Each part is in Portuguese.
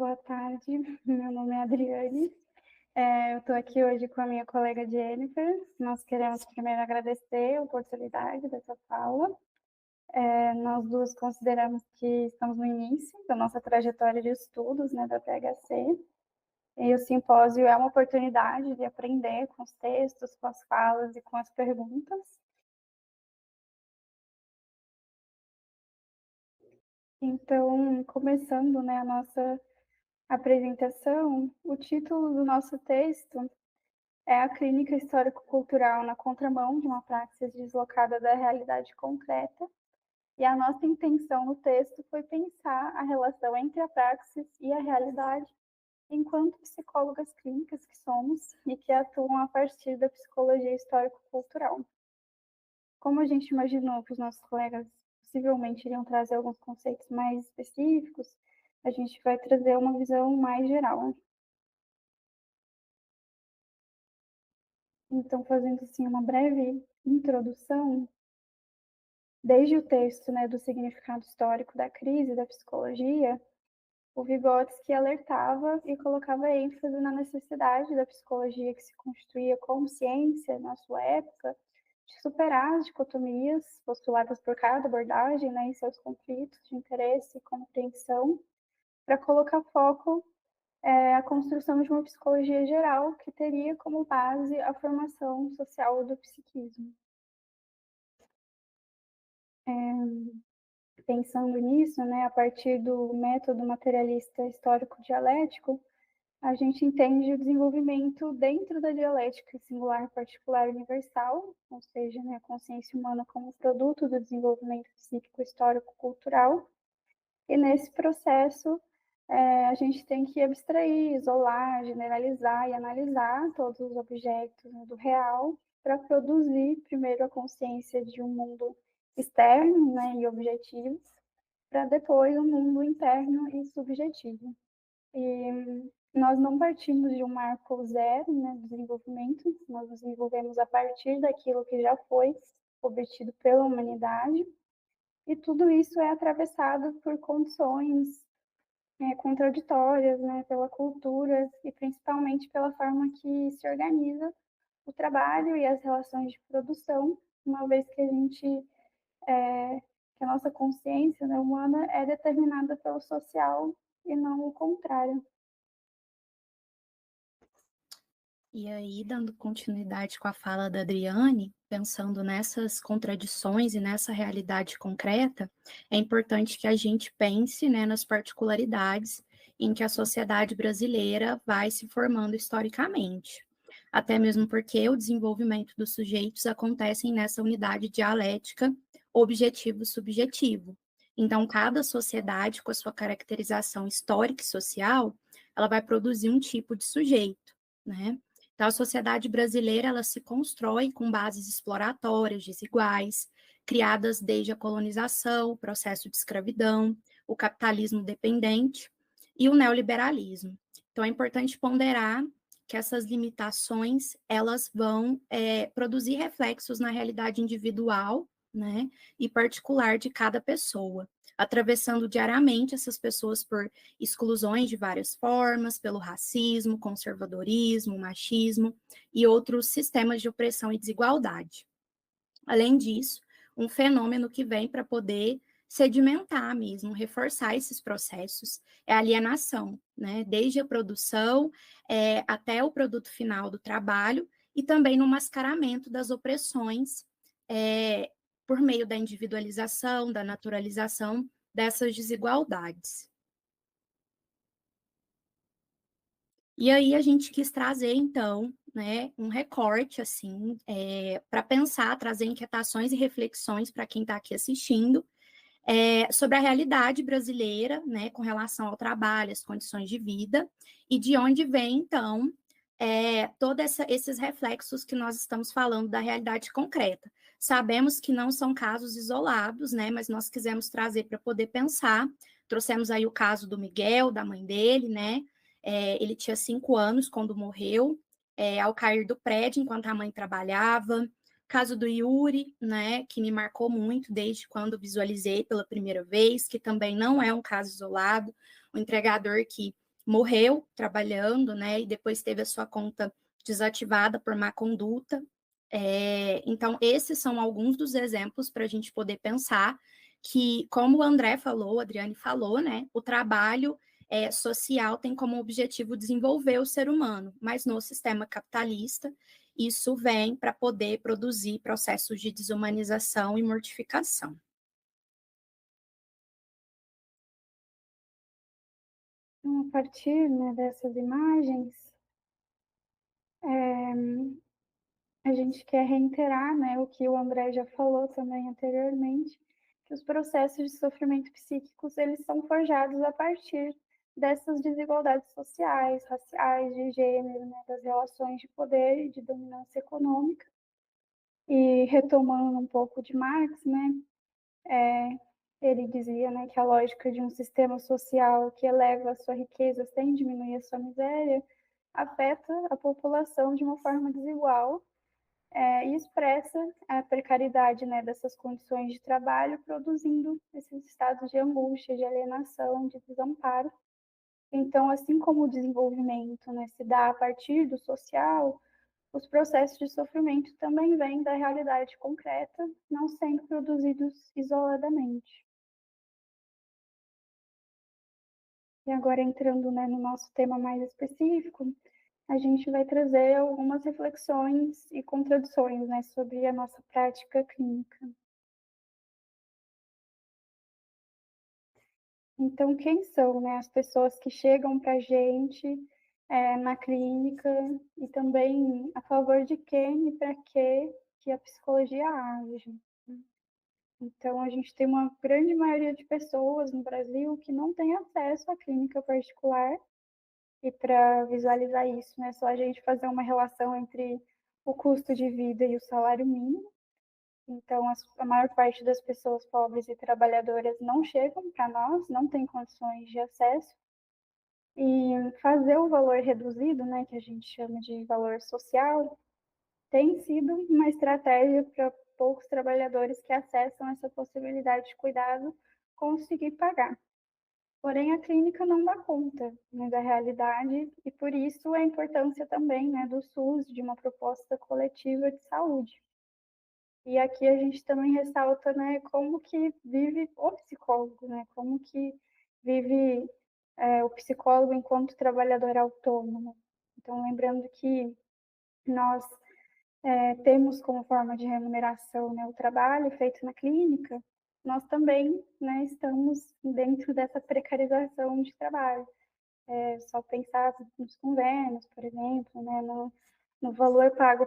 Boa tarde, meu nome é Adriane. Eu estou aqui hoje com a minha colega Jennifer. Nós queremos primeiro agradecer a oportunidade dessa fala. Nós duas consideramos que estamos no início da nossa trajetória de estudos, né, da PHC, e o simpósio é uma oportunidade de aprender com os textos, com as falas e com as perguntas. Então, começando, né, a nossa apresentação, o título do nosso texto é a clínica histórico-cultural na contramão de uma praxis deslocada da realidade concreta, e a nossa intenção no texto foi pensar a relação entre a praxis e a realidade, enquanto psicólogas clínicas que somos e que atuam a partir da psicologia histórico-cultural. Como a gente imaginou que os nossos colegas possivelmente iriam trazer alguns conceitos mais específicos, a gente vai trazer uma visão mais geral. Então, fazendo assim uma breve introdução, desde o texto, né, do significado histórico da crise da psicologia, o Vygotsky alertava e colocava ênfase na necessidade da psicologia que se constituía como ciência na sua época, de superar as dicotomias postuladas por cada abordagem, né, em seus conflitos de interesse e compreensão, para colocar foco a construção de uma psicologia geral que teria como base a formação social do psiquismo. Pensando nisso, né, a partir do método materialista histórico-dialético, a gente entende o desenvolvimento dentro da dialética singular, particular e universal, ou seja, né, a consciência humana como produto do desenvolvimento psíquico, histórico, cultural. E nesse processo, a gente tem que abstrair, isolar, generalizar e analisar todos os objetos, né, do real, para produzir primeiro a consciência de um mundo externo, né, e objetivo, para depois um mundo interno e subjetivo. E nós não partimos de um marco zero, né, do desenvolvimento, nós nos desenvolvemos a partir daquilo que já foi obtido pela humanidade, e tudo isso é atravessado por condições contraditórias, né, pela cultura e principalmente pela forma que se organiza o trabalho e as relações de produção, uma vez que a gente que a nossa consciência, né, humana é determinada pelo social e não o contrário. E aí, dando continuidade com a fala da Adriane, pensando nessas contradições e nessa realidade concreta, é importante que a gente pense, né, nas particularidades em que a sociedade brasileira vai se formando historicamente. Até mesmo porque o desenvolvimento dos sujeitos acontece nessa unidade dialética objetivo-subjetivo. Então, cada sociedade, com a sua caracterização histórica e social, ela vai produzir um tipo de sujeito, né? Então, a sociedade brasileira ela se constrói com bases exploratórias, desiguais, criadas desde a colonização, o processo de escravidão, o capitalismo dependente e o neoliberalismo. Então, é importante ponderar que essas limitações elas vão produzir reflexos na realidade individual, né, e particular de cada pessoa, atravessando diariamente essas pessoas por exclusões de várias formas, pelo racismo, conservadorismo, machismo e outros sistemas de opressão e desigualdade. Além disso, um fenômeno que vem para poder sedimentar mesmo, reforçar esses processos, é a alienação, né? Desde a produção até o produto final do trabalho e também no mascaramento das opressões por meio da individualização, da naturalização dessas desigualdades. E aí a gente quis trazer, então, né, um recorte, assim, para pensar, trazer inquietações e reflexões para quem está aqui assistindo, sobre a realidade brasileira, né, com relação ao trabalho, às condições de vida, e de onde vem, então, todos esses reflexos que nós estamos falando da realidade concreta. Sabemos que não são casos isolados, né, mas nós quisemos trazer para poder pensar. Trouxemos aí o caso do Miguel, da mãe dele, né? Ele tinha 5 anos quando morreu, ao cair do prédio, enquanto a mãe trabalhava. Caso do Yuri, né, que me marcou muito desde quando visualizei pela primeira vez, que também não é um caso isolado, um entregador que morreu trabalhando, né, e depois teve a sua conta desativada por má conduta. Então, esses são alguns dos exemplos para a gente poder pensar que, como o André falou, a Adriane falou, né, o trabalho social tem como objetivo desenvolver o ser humano, mas no sistema capitalista, isso vem para poder produzir processos de desumanização e mortificação. Então, a partir, né, dessas imagens, a gente quer reiterar, né, o que o André já falou também anteriormente, que os processos de sofrimento psíquicos, eles são forjados a partir dessas desigualdades sociais, raciais, de gênero, né, das relações de poder e de dominância econômica. E retomando um pouco de Marx, né, ele dizia, né, que a lógica de um sistema social que eleva a sua riqueza sem diminuir a sua miséria afeta a população de uma forma desigual e expressa a precariedade, né, dessas condições de trabalho, produzindo esses estados de angústia, de alienação, de desamparo. Então, assim como o desenvolvimento, né, se dá a partir do social, os processos de sofrimento também vêm da realidade concreta, não sendo produzidos isoladamente. E agora, entrando, né, no nosso tema mais específico, a gente vai trazer algumas reflexões e contradições, né, sobre a nossa prática clínica. Então, quem são, né, as pessoas que chegam para a gente na clínica e também a favor de quem e para que a psicologia age? Então, a gente tem uma grande maioria de pessoas no Brasil que não tem acesso à clínica particular. E para visualizar isso, né, só a gente fazer uma relação entre o custo de vida e o salário mínimo. Então, a maior parte das pessoas pobres e trabalhadoras não chegam para nós, não tem condições de acesso. E fazer o valor reduzido, né, que a gente chama de valor social, tem sido uma estratégia para poucos trabalhadores que acessam essa possibilidade de cuidado conseguir pagar. Porém, a clínica não dá conta, né, da realidade e por isso a importância também, né, do SUS, de uma proposta coletiva de saúde. E aqui a gente também ressalta, né, como que vive o psicólogo, né, como que vive o psicólogo enquanto trabalhador autônomo. Então, lembrando que nós temos como forma de remuneração, né, o trabalho feito na clínica, nós também, né, estamos dentro dessa precarização de trabalho. Só pensar nos convênios, por exemplo, né, no valor pago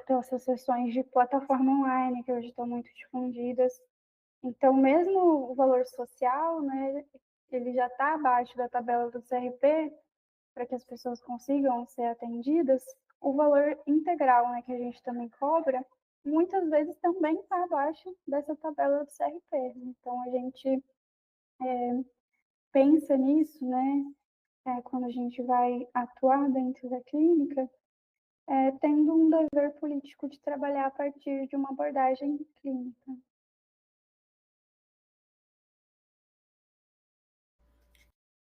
pelas sessões de plataforma online, que hoje estão muito difundidas. Então, mesmo o valor social, né, ele já está abaixo da tabela do CRP, para que as pessoas consigam ser atendidas, o valor integral, né, que a gente também cobra, muitas vezes também está abaixo dessa tabela do CRP. Então, a gente pensa nisso, né, quando a gente vai atuar dentro da clínica, tendo um dever político de trabalhar a partir de uma abordagem clínica.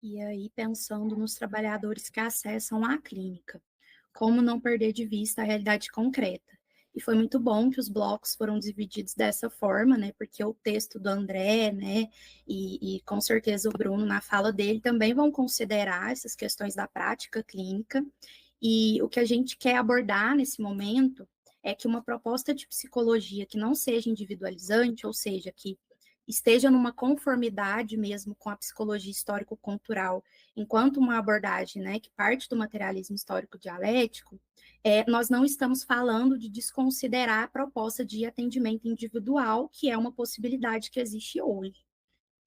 E aí, pensando nos trabalhadores que acessam a clínica, como não perder de vista a realidade concreta. E foi muito bom que os blocos foram divididos dessa forma, né? Porque o texto do André, né? E com certeza o Bruno, na fala dele, também vão considerar essas questões da prática clínica. E o que a gente quer abordar nesse momento é que uma proposta de psicologia que não seja individualizante, ou seja, que esteja numa conformidade mesmo com a psicologia histórico-cultural, enquanto uma abordagem, né, que parte do materialismo histórico dialético, nós não estamos falando de desconsiderar a proposta de atendimento individual, que é uma possibilidade que existe hoje.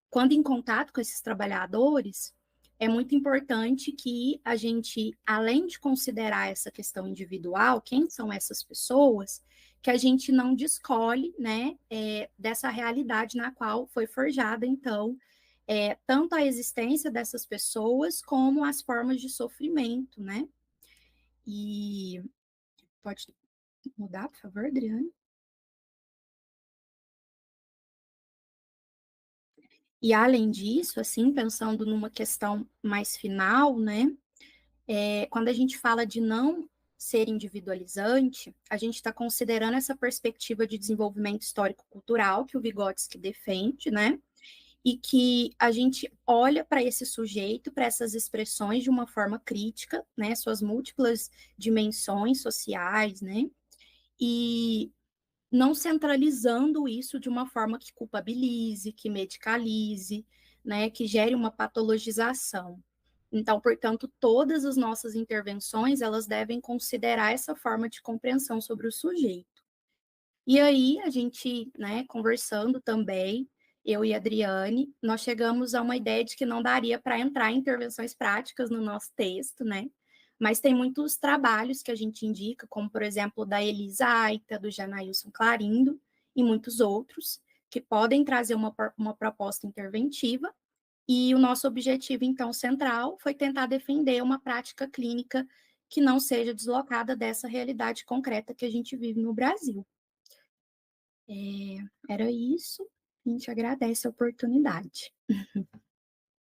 Quando em contato com esses trabalhadores, é muito importante que a gente, além de considerar essa questão individual, quem são essas pessoas, que a gente não descolhe, né, dessa realidade na qual foi forjada, então, tanto a existência dessas pessoas como as formas de sofrimento, né? E pode mudar, por favor, Adriane? E além disso, assim, pensando numa questão mais final, né, quando a gente fala de não ser individualizante, a gente está considerando essa perspectiva de desenvolvimento histórico-cultural que o Vygotsky defende, né, e que a gente olha para esse sujeito, para essas expressões de uma forma crítica, né, suas múltiplas dimensões sociais, né, e não centralizando isso de uma forma que culpabilize, que medicalize, né, que gere uma patologização. Então, portanto, todas as nossas intervenções, elas devem considerar essa forma de compreensão sobre o sujeito. E aí, a gente, né, conversando também, eu e a Adriane, nós chegamos a uma ideia de que não daria para entrar em intervenções práticas no nosso texto, né? Mas tem muitos trabalhos que a gente indica, como, por exemplo, da Elisa Aita, do Janailson Clarindo, e muitos outros, que podem trazer uma proposta interventiva. E o nosso objetivo, então, central foi tentar defender uma prática clínica que não seja deslocada dessa realidade concreta que a gente vive no Brasil. Era isso. A gente agradece a oportunidade.